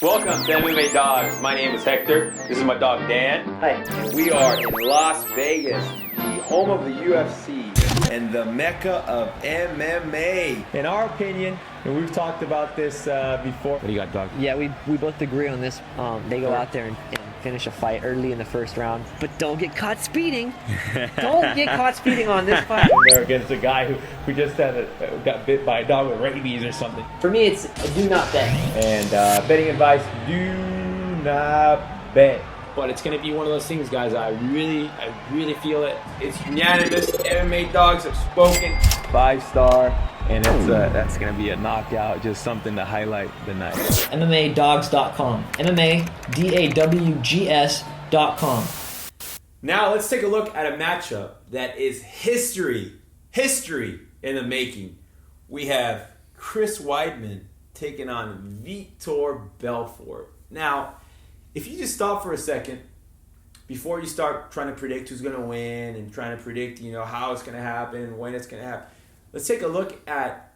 Welcome to MMA Dogs. My name is Hector. This is my dog Dan. Hi. And we are in Las Vegas, the home of the UFC and the mecca of MMA. In our opinion, and we've talked about this before. What do you got, dog? Yeah, we both agree on this. They go out there and finish a fight early in the first round, but don't get caught speeding. Don't get caught speeding on this fight. They're against a guy who just got bit by a dog with rabies or something. For me, it's do not bet. And betting advice: do not bet. But it's going to be one of those things, guys. I really feel it. It's unanimous. MMA Dogs have spoken. 5-star, and that's going to be a knockout. Just something to highlight the night. MMADawgs.com. MMADAWGS.com. Now let's take a look at a matchup that is history in the making. We have Chris Weidman taking on Vitor Belfort. Now, if you just stop for a second before you start trying to predict who's going to win and trying to predict, how it's going to happen, when it's going to happen, let's take a look at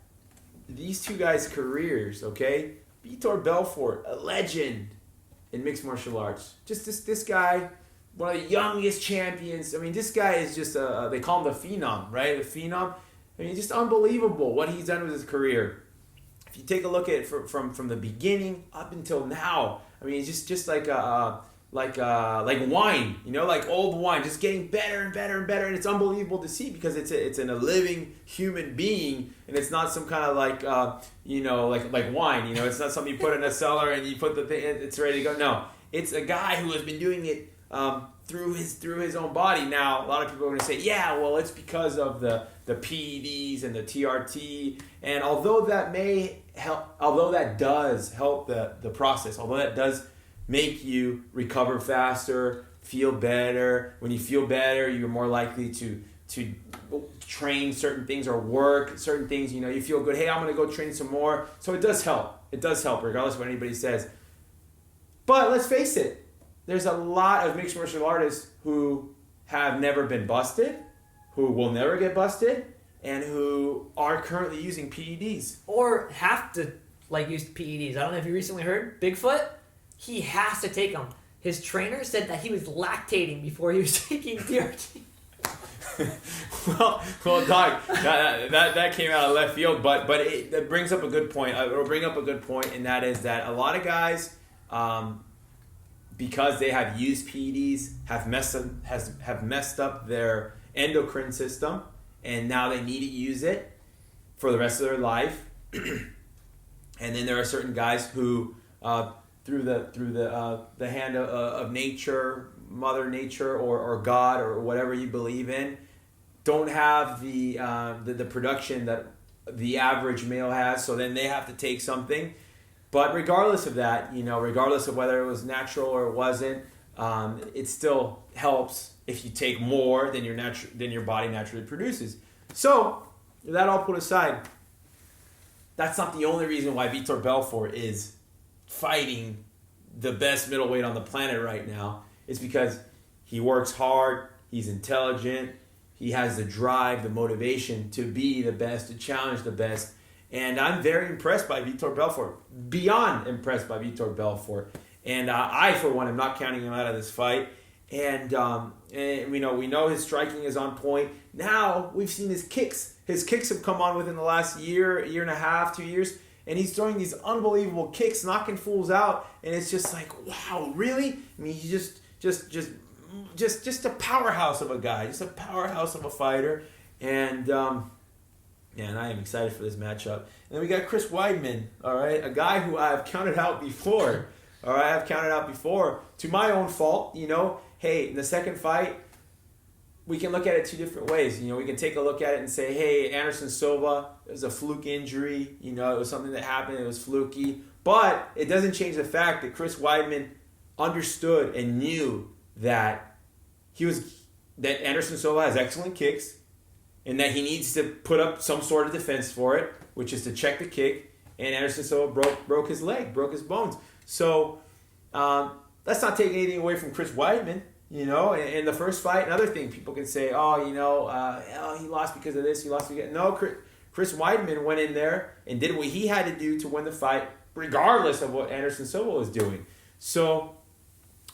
these two guys' careers, okay? Vitor Belfort, a legend in mixed martial arts. Just this guy, one of the youngest champions. I mean, this guy is just they call him the Phenom, right? The Phenom. I mean, just unbelievable what he's done with his career. If you take a look at it from the beginning up until now, I mean, it's just like wine, like old wine, just getting better and better and better, and it's unbelievable to see because it's in a living human being, and it's not some kind of like wine, it's not something you put in a cellar and you put the thing, it's ready to go. No, it's a guy who has been doing it through his own body. Now, a lot of people are going to say, yeah, well, it's because of the PEDs and the TRT, and although that does help the process, although that does make you recover faster, feel better. When you feel better, you're more likely to train certain things or work certain things. You feel good. Hey, I'm going to go train some more. So it does help. It does help, regardless of what anybody says. But let's face it, there's a lot of mixed martial artists who have never been busted, who will never get busted, and who are currently using PEDs. Or have to use PEDs. I don't know if you recently heard, Bigfoot, he has to take them. His trainer said that he was lactating before he was taking TRT. well, Doc, that came out of left field, but it brings up a good point. It'll bring up a good point, and that is that a lot of guys, because they have used PEDs, have messed up their endocrine system, and now they need to use it for the rest of their life. And then there are certain guys who, through the hand of nature, Mother Nature, or God, or whatever you believe in, don't have the production that the average male has. So then they have to take something. But regardless of that, regardless of whether it was natural or it wasn't, it still helps if you take more than your body naturally produces. So, that all put aside, that's not the only reason why Vitor Belfort is fighting the best middleweight on the planet right now. It's because he works hard, he's intelligent, he has the drive, the motivation to be the best, to challenge the best. And I'm very impressed by Vitor Belfort, beyond impressed by Vitor Belfort. And I, for one, am not counting him out of this fight. And we know his striking is on point. Now we've seen his kicks. His kicks have come on within the last year and a half, 2 years, and he's throwing these unbelievable kicks, knocking fools out. And it's just like, wow, really? I mean, he's just a powerhouse of a guy, just a powerhouse of a fighter. And and I am excited for this matchup. And then we got Chris Weidman, all right, a guy who I've counted out before. All right, I've counted out before to my own fault. Hey, in the second fight, we can look at it two different ways. We can take a look at it and say, hey, Anderson Silva, it was a fluke injury. It was something that happened. It was fluky. But it doesn't change the fact that Chris Weidman understood and knew that that Anderson Silva has excellent kicks and that he needs to put up some sort of defense for it, which is to check the kick. And Anderson Silva broke his leg, broke his bones. So let's not take anything away from Chris Weidman. In the first fight, another thing people can say, he lost because of this, he lost because... No, Chris Weidman went in there and did what he had to do to win the fight regardless of what Anderson Silva was doing. So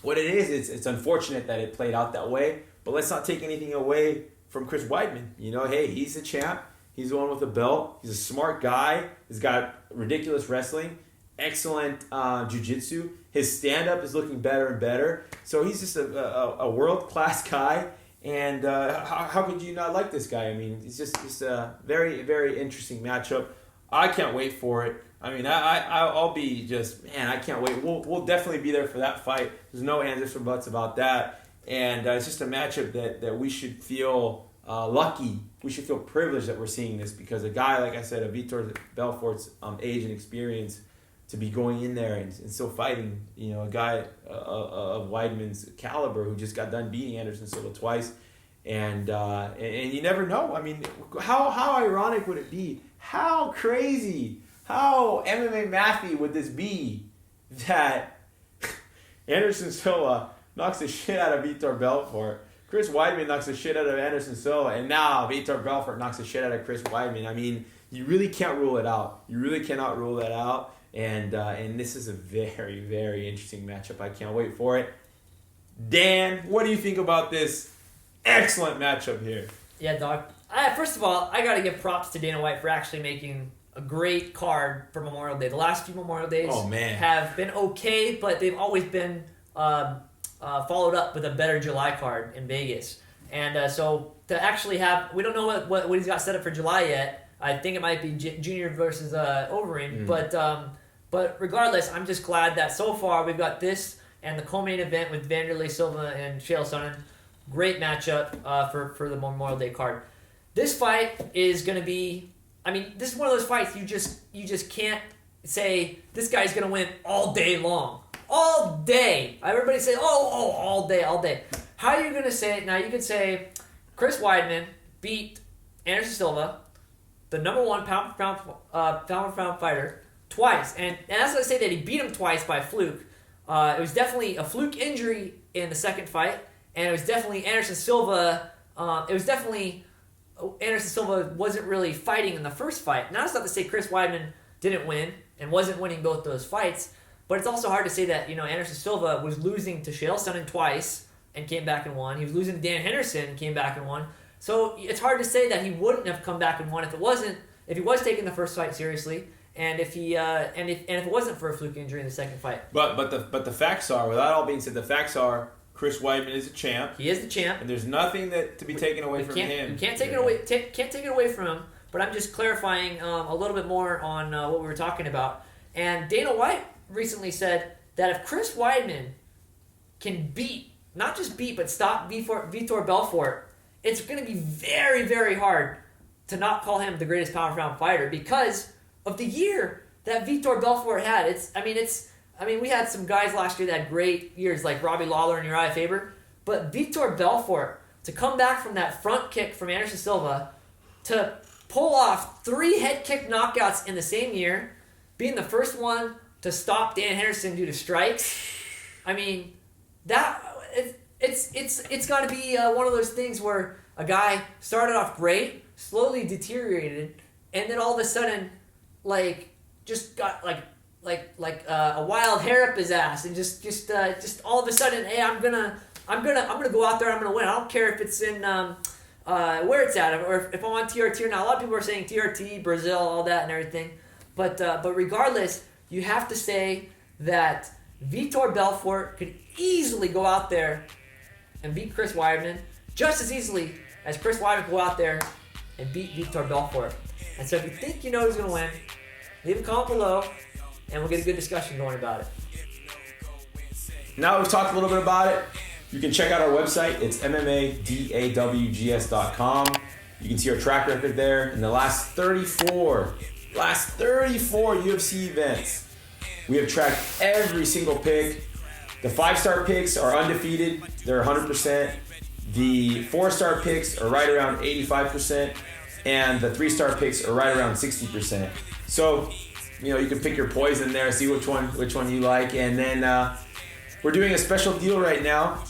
what it is, it's unfortunate that it played out that way, but let's not take anything away from Chris Weidman. You know, hey, he's a champ. He's the one with a belt. He's a smart guy. He's got ridiculous wrestling, excellent jiu-jitsu. His stand-up is looking better and better. So he's just a world-class guy. And how could you not like this guy? I mean, it's just a very, very interesting matchup. I can't wait for it. I mean, I'll be just, man, I can't wait. We'll definitely be there for that fight. There's no ands, ifs, or buts about that. And it's just a matchup that we should feel lucky. We should feel privileged that we're seeing this, because a guy, like I said, a Vitor Belfort's age and experience, to be going in there and still fighting, you know, a guy of Weidman's caliber who just got done beating Anderson Silva twice. And you never know. I mean, how ironic would it be? How crazy, how MMA mathy would this be that Anderson Silva knocks the shit out of Vitor Belfort, Chris Weidman knocks the shit out of Anderson Silva, and now Vitor Belfort knocks the shit out of Chris Weidman? I mean, you really can't rule it out. You really cannot rule that out. And this is a very, very interesting matchup. I can't wait for it. Dan, what do you think about this excellent matchup here? Yeah, dog. First of all, I got to give props to Dana White for actually making a great card for Memorial Day. The last few Memorial Days have been okay, but they've always been followed up with a better July card in Vegas. And so to actually have, we don't know what he's got set up for July yet. I think it might be Junior versus Overeem, but regardless, I'm just glad that so far we've got this and the co-main event with Vanderlei Silva and Chael Sonnen. Great matchup for the Memorial Day card. This fight is going to be, I mean, this is one of those fights you just can't say this guy's going to win all day long. All day. Everybody say, all day. How are you going to say it? Now you can say Chris Weidman beat Anderson Silva, the number one pound for pound fighter, twice. And that's what I say, that he beat him twice by fluke. It was definitely a fluke injury in the second fight, and it was definitely Anderson Silva. Anderson Silva wasn't really fighting in the first fight. Now, it's not to say Chris Weidman didn't win and wasn't winning both those fights, but it's also hard to say that, you know, Anderson Silva was losing to Chael Sonnen twice and came back and won. He was losing to Dan Henderson and came back and won. So it's hard to say that he wouldn't have come back and won if he was taking the first fight seriously, and if it wasn't for a fluke injury in the second fight. But the facts are, without all being said, the facts are Chris Weidman is a champ. He is the champ, and there's nothing to be taken away from him. You can't take it away. Can't take it away from him. But I'm just clarifying a little bit more on what we were talking about. And Dana White recently said that if Chris Weidman can not just beat, but stop Vitor Belfort, it's going to be very, very hard to not call him the greatest pound-for-pound fighter because of the year that Vitor Belfort had. I mean, we had some guys last year that had great years, like Robbie Lawler and Uriah Faber, but Vitor Belfort, to come back from that front kick from Anderson Silva, to pull off 3 head kick knockouts in the same year, being the first one to stop Dan Henderson due to strikes. I mean, it's got to be one of those things where a guy started off great, slowly deteriorated, and then all of a sudden, just got a wild hair up his ass, and just all of a sudden, hey, I'm gonna go out there, I'm gonna win. I don't care if it's in where it's at, or if I'm on TRT or not. A lot of people are saying TRT, Brazil, all that and everything, but regardless, you have to say that Vitor Belfort could easily go out there and beat Chris Weidman just as easily as Chris Weidman could go out there and beat Vitor Belfort. And so if you think you know who's going to win, leave a comment below, and we'll get a good discussion going about it. Now we've talked a little bit about it. You can check out our website. It's MMADAWGS.com. You can see our track record there. In the last 34 UFC events, we have tracked every single pick. The 5-star picks are undefeated. They're 100%. The 4-star picks are right around 85%. And the 3-star picks are right around 60%. So, you can pick your poison there, see which one you like. And then we're doing a special deal right now.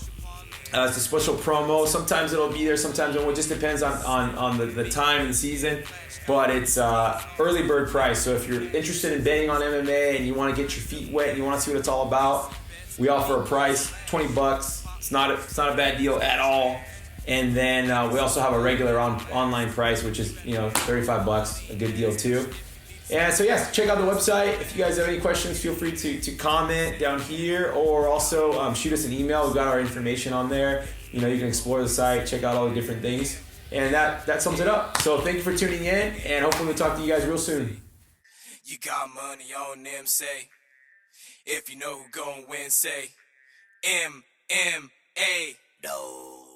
It's a special promo. Sometimes it'll be there, sometimes it won't. Just depends on the time and season. But it's early bird price. So if you're interested in betting on MMA and you want to get your feet wet and you want to see what it's all about, we offer a price, $20. It's not a bad deal at all. And then we also have a regular online price, which is $35, a good deal too. And so check out the website. If you guys have any questions, feel free to comment down here, or also shoot us an email. We've got our information on there. You can explore the site, check out all the different things, and that sums it up. So thank you for tuning in, and hopefully we'll talk to you guys real soon. You got money on them, say. If you know who gon' win, say MMA. No.